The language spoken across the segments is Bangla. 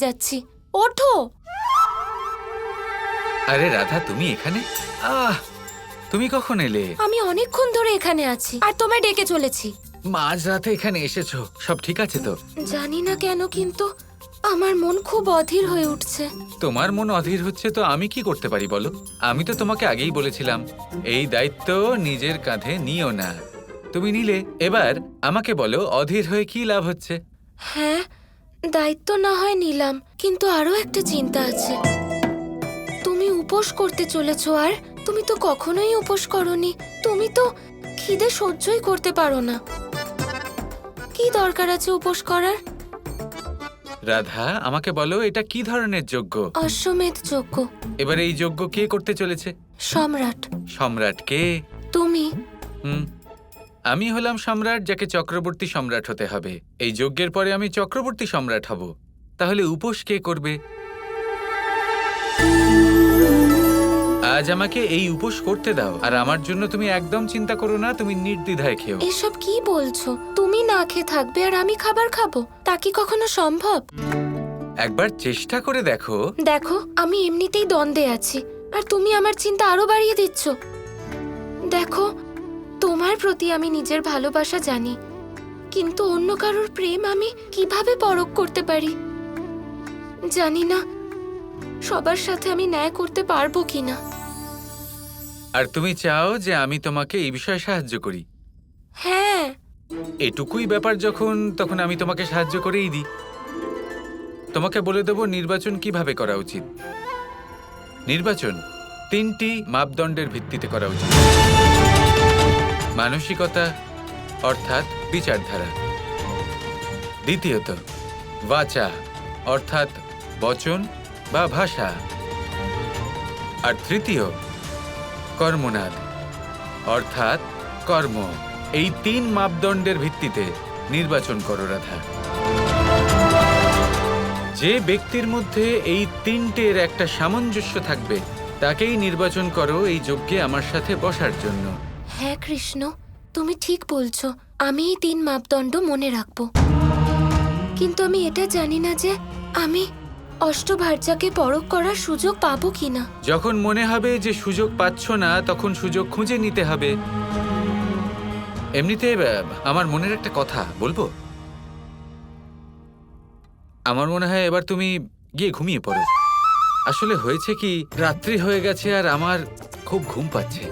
যাচ্ছি। ওঠো। আরে রাধা, তুমি এখানে? তুমি কখন এলে? আমি অনেকক্ষণ ধরে এখানে আছি আর তোমায় ডেকে চলেছি। মাঝরাতে এখানে এসেছো, সব ঠিক আছে তো? জানি না কেন, কিন্তু আমার মন খুব অধীর হয়ে উঠছে। তোমার মন অধীর হচ্ছে তো আমি কি করতে পারি বলো? আমি তো তোমাকে আগেই বলেছিলাম এই দায়িত্ব নিজের কাঁধে নিও না, তুমি নিলে। এবার আমাকে বলো, অধীর হয়ে কি লাভ হচ্ছে? হ্যাঁ, দায়িত্ব না হয় নিলাম, কিন্তু আরো একটা চিন্তা আছে। তুমি উপোস করতে চলেছো, আর তুমি তো কখনোই উপোস করনি। তুমি তো খিদে সহ্যই করতে পারো না। কি দরকার আছে উপোস করার? রাধা, আমাকে বলো এটা কি ধরনের যজ্ঞ? অশ্বমেধ যজ্ঞ। এবার এই যজ্ঞ কে করতে চলেছে? সম্রাট। সম্রাট কে? তুমি। আমি হলাম সম্রাট, যাকে চক্রবর্তী সম্রাট হতে হবে। এই যজ্ঞের পরে আমি চক্রবর্তী সম্রাট হব। তাহলে উপোস কে করবে? আজ আমাকে এই উপোস করতে দাও, আর আমার জন্য তুমি একদম চিন্তা করো না, তুমি নির্দ্বিধায় খেও। এসব কি বলছো? তুমি না খেয়ে থাকবে আর আমি খাবার খাবো, তা কি কখনো সম্ভব? একবার চেষ্টা করে দেখো। দেখো, আমি এমনিতেই দ্বন্দ্বে আছি, আর তুমি আমার চিন্তা আরো বাড়িয়ে দিচ্ছ। দেখো, তোমার প্রতি আমি নিজের ভালোবাসা জানি, কিন্তু অন্য কারোর প্রেম আমি কিভাবে পরখ করতে পারি জানি না। সবার সাথে আমি ন্যায় করতে পারবো কিনা। আর তুমি চাও যে আমি তোমাকে এই বিষয়ে সাহায্য করি? হ্যাঁ। এটুকুই ব্যাপার যখন, তখন আমি তোমাকে সাহায্য করেই দিই। তোমাকে বলে দেব নির্বাচন কিভাবে করা উচিত। নির্বাচন 3টি মাপদণ্ডের ভিত্তিতে করা উচিত। মানসিকতা, অর্থাৎ বিচারধারা। দ্বিতীয়ত বাচা, অর্থাৎ বচন বা ভাষা। আর তৃতীয় কর্মনাদ, অর্থাৎ কর্ম। এই 3 মাপদণ্ডের ভিত্তিতে নির্বাচন করো রাধা। যে ব্যক্তির মধ্যে এই 3টের একটা সামঞ্জস্য থাকবে তাকেই নির্বাচন করো এই যজ্ঞে আমার সাথে বসার জন্য। হ্যাঁ কৃষ্ণ, তুমি ঠিক বলছো। আমি এই 3 মাপদণ্ড মনে রাখবো, কিন্তু আমি এটা জানি না যে আমি অষ্টভার্যাকে পরখ করার সুযোগ পাবো কিনা। যখন মনে হবে যে সুযোগ পাচ্ছ না, তখন সুযোগ খুঁজে নিতে হবে। এমনিতে আমার মনের একটা কথা বলবো? আমার মনে হয় এবার তুমি গিয়ে ঘুমিয়ে পড়ো। আসলে হয়েছে কি, রাত্রি হয়ে গেছে আর আমার খুব ঘুম পাচ্ছে।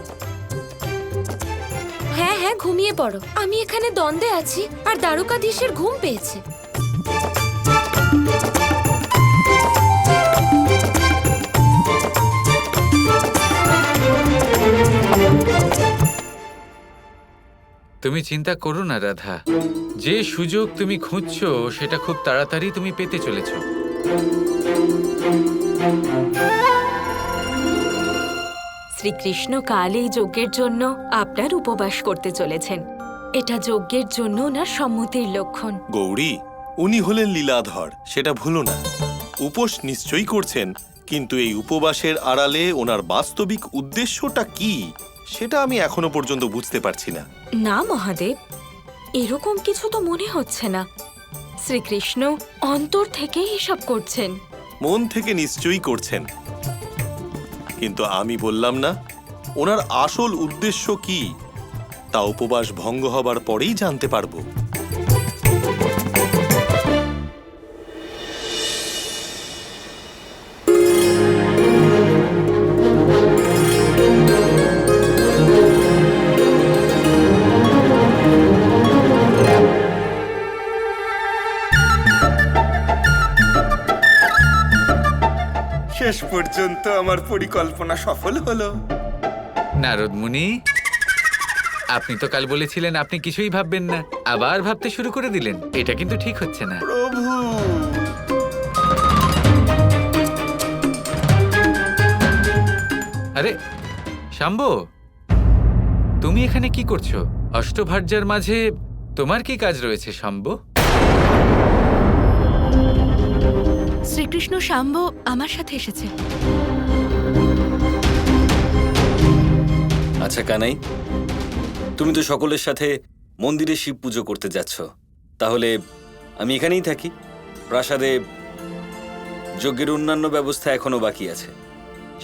হ্যাঁ হ্যাঁ, ঘুমিয়ে পড়ো। আমি এখানে দ্বন্দ্বে আছি আর দ্বারকাধীশের ঘুম পেয়েছে। তুমি চিন্তা করো না রাধা, যে সুযোগ তুমি খুঁজছো সেটা খুব তাড়াতাড়ি তুমি পেতে চলেছ। শ্রীকৃষ্ণ কাল এই যজ্ঞের জন্য আপনার উপবাস করতে চলেছেন। এটা যজ্ঞের জন্য ওনার সম্মতির লক্ষণ। গৌরী, উনি হলেন লীলাধর, সেটা ভুলো না। উপোস নিশ্চয়ই করছেন, কিন্তু এই উপবাসের আড়ালে ওনার বাস্তবিক উদ্দেশ্যটা কি সেটা আমি এখনো পর্যন্ত বুঝতে পারছি না। না মহাদেব, এরকম কিছু তো মনে হচ্ছে না। শ্রীকৃষ্ণ অন্তর থেকে এসব করছেন। মন থেকে নিশ্চয়ই করছেন, কিন্তু আমি বললাম না ওনার আসল উদ্দেশ্য কি, তা উপবাস ভঙ্গ হবার পরেই জানতে পারবো। শেষ পর্যন্ত আমার পরিকল্পনা সফল হলো। নারদ মুনি, আপনি তো কাল বলেছিলেন আপনি কিছুই ভাববেন না, আবার ভাবতে শুরু করে দিলেন। এটা কিন্তু ঠিক হচ্ছে না। প্রভু, আরে শাম্ব, তুমি এখানে কি করছো? অষ্টভার্যার মাঝে তোমার কি কাজ রয়েছে শাম্ব? শ্রীকৃষ্ণ শাম্ব আমার সাথে এসেছে। আচ্ছা কানাই, তুমি তো সকলের সাথে মন্দিরে শিব পুজো করতে যাচ্ছ, তাহলে আমি এখানেই থাকি। প্রাসাদে যজ্ঞের অন্যান্য ব্যবস্থা এখনো বাকি আছে,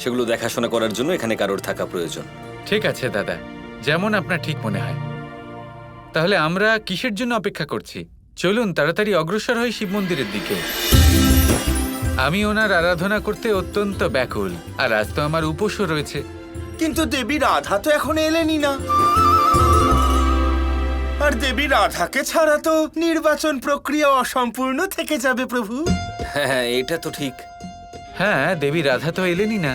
সেগুলো দেখাশোনা করার জন্য এখানে কারোর থাকা প্রয়োজন। ঠিক আছে দাদা, যেমন আপনার ঠিক মনে হয়। তাহলে আমরা কিসের জন্য অপেক্ষা করছি? চলুন তাড়াতাড়ি অগ্রসর হই শিব মন্দিরের দিকে। আমি ওনার আরাধনা করতে অত্যন্ত ব্যাকুল, আর আজ তো আমার উপোসও রয়েছে। কিন্তু দেবী রাধা তো এখন এলেনই না, আর দেবী রাধাকে ছাড়া তো নির্বাচন প্রক্রিয়া অসম্পূর্ণ থেকে যাবে প্রভু। হ্যাঁ, এটা তো ঠিক। হ্যাঁ, দেবী রাধা তো এলেনই না।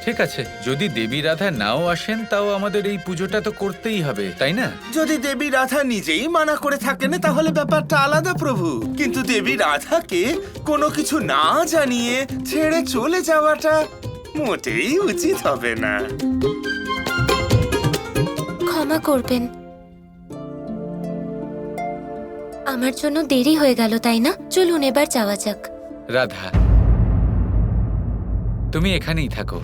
ঠিক আছে, যদি দেবী রাধা নাও আসেন তাও আমাদের এই পুজোটা তো করতেই হবে, তাই না? যদি দেবী রাধা নিজেই মানা করে থাকেন তাহলে ব্যাপারটা আলাদা প্রভু, কিন্তু দেবী রাধাকে কোনো কিছু না জানিয়ে ছেড়ে চলে যাওয়াটা মোটেই উচিত হবে না। ক্ষমা করবেন, আমার জন্য দেরি হয়ে গেল, তাই না? চলুন এবার যাওয়া যাক। রাধা, তুমি এখানেই থাকো।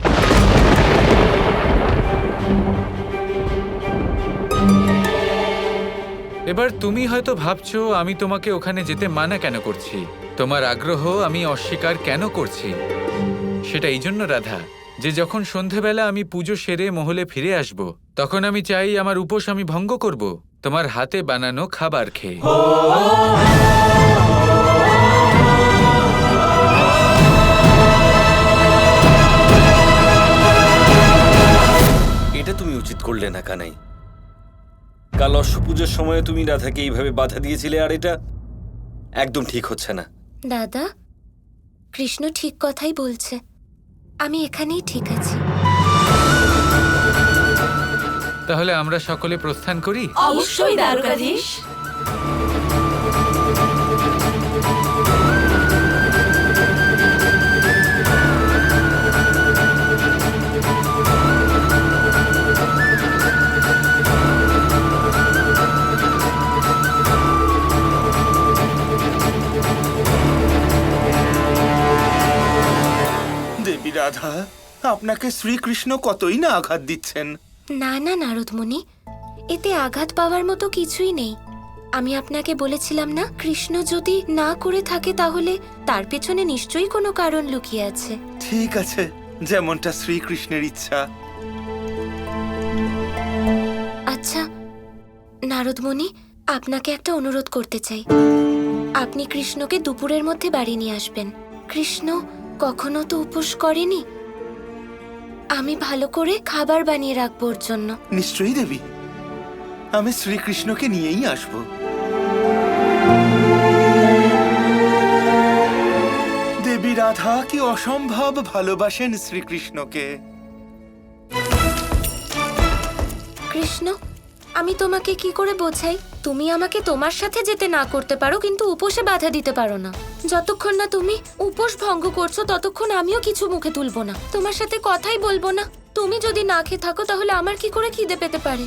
এবার তুমি হয়তো ভাবছো আমি তোমাকে ওখানে যেতে মানা কেন করছি, তোমার আগ্রহ আমি অস্বীকার কেন করছি। সেটা এই জন্য রাধা, যে যখন সন্ধেবেলা আমি পুজো সেরে মহলে ফিরে আসব, তখন আমি চাই আমার উপোস আমি ভঙ্গ করব তোমার হাতে বানানো খাবার খেয়ে। এটা তুমি উচিত করলে না কানাই। কাল অশ্ব পুজোর সময় তুমি রাধাকে এইভাবে বাধা দিয়েছিলে, আর এটা একদম ঠিক হচ্ছে না। দাদা, কৃষ্ণ ঠিক কথাই বলছে, আমি এখানেই ঠিক আছি। তাহলে আমরা সকলে প্রস্থান করি। অবশ্যই দ্বারকাধীশ। দেবী রাধা, আপনাকে শ্রীকৃষ্ণ কতই না আঘাত দিচ্ছেন। না না নারদমুনি, এতে আঘাত পাওয়ার মতো কিছুই নেই। আমি আপনাকে বলেছিলাম না, কৃষ্ণ যদি না করে থাকে তাহলে তার পেছনে নিশ্চয়ই কোনো কারণ লুকিয়ে আছে। ঠিক আছে, যেমনটা শ্রীকৃষ্ণের ইচ্ছা। আচ্ছা নারদমুনি, আপনাকে একটা অনুরোধ করতে চাই। আপনি কৃষ্ণকে দুপুরের মধ্যে বাড়ি নিয়ে আসবেন। কৃষ্ণ কখনো তো উপোস করেনি, আমি ভালো করে খাবার বানিয়ে রাখবো ওর জন্য। নিশ্চয়ই দেবী, আমি শ্রীকৃষ্ণকে নিয়েই আসব। দেবী রাধা কি অসম্ভব ভালোবাসেন শ্রীকৃষ্ণকে। কৃষ্ণ, আমি তোমাকে কি করে বোঝাই? তুমি আমাকে তোমার সাথে যেতে না করতে পারো, কিন্তু উপোসে বাধা দিতে পারো না। যতক্ষণ না তুমি উপোস ভঙ্গ করছো ততক্ষণ আমিও কিছু মুখে তুলবো না, তোমার সাথে কথাই বলবো না। তুমি যদি না খেয়ে থাকো তাহলে আমার কি করে খিদে পেতে পারে?